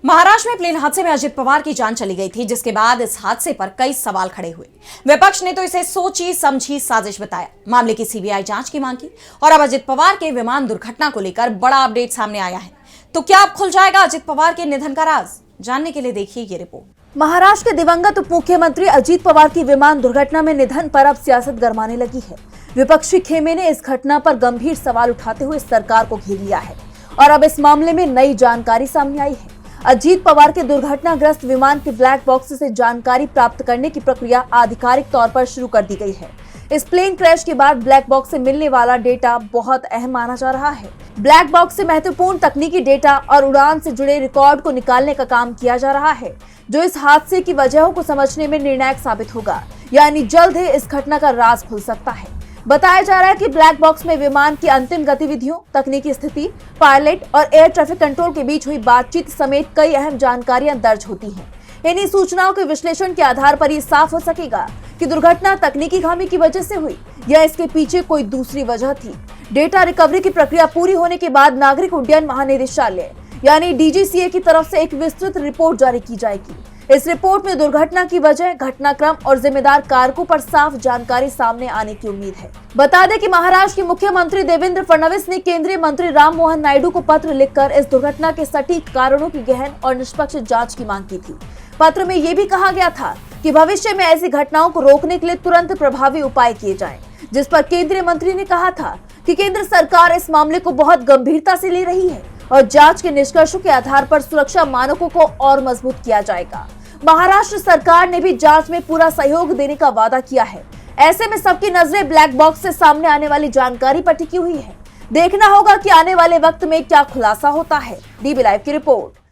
महाराष्ट्र में प्लेन हादसे में अजित पवार की जान चली गई थी, जिसके बाद इस हादसे पर कई सवाल खड़े हुए। विपक्ष ने तो इसे सोची समझी साजिश बताया, मामले की सीबीआई जांच की मांग की और अब अजित पवार के विमान दुर्घटना को लेकर बड़ा अपडेट सामने आया है। तो क्या अब खुल जाएगा अजित पवार के निधन का राज? जानने के लिए देखिए ये रिपोर्ट। महाराष्ट्र के दिवंगत उप मुख्यमंत्री अजित पवार की विमान दुर्घटना में निधन पर अब सियासत गरमाने लगी है। विपक्षी खेमे ने इस घटना पर गंभीर सवाल उठाते हुए सरकार को घेर लिया है और अब इस मामले में नई जानकारी सामने आई है। अजित पवार के दुर्घटनाग्रस्त विमान के ब्लैक बॉक्स से जानकारी प्राप्त करने की प्रक्रिया आधिकारिक तौर पर शुरू कर दी गई है। इस प्लेन क्रैश के बाद ब्लैक बॉक्स से मिलने वाला डेटा बहुत अहम माना जा रहा है। ब्लैक बॉक्स से महत्वपूर्ण तकनीकी डेटा और उड़ान से जुड़े रिकॉर्ड को निकालने का काम किया जा रहा है, जो इस हादसे की वजहों को समझने में निर्णायक साबित होगा। यानी जल्द ही इस घटना का राज खुल सकता है। बताया जा रहा है कि ब्लैक बॉक्स में विमान की अंतिम गतिविधियों, तकनीकी स्थिति, पायलट और एयर ट्रैफिक कंट्रोल के बीच हुई बातचीत समेत कई अहम जानकारियां दर्ज होती हैं। इन्हीं सूचनाओं के विश्लेषण के आधार पर ये साफ हो सकेगा कि दुर्घटना तकनीकी खामी की वजह से हुई या इसके पीछे कोई दूसरी वजह थी। डेटा रिकवरी की प्रक्रिया पूरी होने के बाद नागरिक उड्डयन महानिदेशालय यानी डीजीसीए की तरफ से एक विस्तृत रिपोर्ट जारी की जाएगी। इस रिपोर्ट में दुर्घटना की वजह, घटनाक्रम और जिम्मेदार कारकों पर साफ जानकारी सामने आने की उम्मीद है। बता दें कि महाराष्ट्र के मुख्यमंत्री देवेंद्र फडणवीस ने केंद्रीय मंत्री राम मोहन नायडू को पत्र लिखकर इस दुर्घटना के सटीक कारणों की गहन और निष्पक्ष जांच की मांग की थी। पत्र में ये भी कहा गया था कि भविष्य में ऐसी घटनाओं को रोकने के लिए तुरंत प्रभावी उपाय किए जाएं, जिस पर केंद्रीय मंत्री ने कहा था कि केंद्र सरकार इस मामले को बहुत गंभीरता से ले रही है और जांच के निष्कर्षों के आधार पर सुरक्षा मानकों को और मजबूत किया जाएगा। महाराष्ट्र सरकार ने भी जांच में पूरा सहयोग देने का वादा किया है। ऐसे में सबकी नजरें ब्लैक बॉक्स से सामने आने वाली जानकारी पर टिकी हुई है। देखना होगा कि आने वाले वक्त में क्या खुलासा होता है। डीबी लाइव की रिपोर्ट।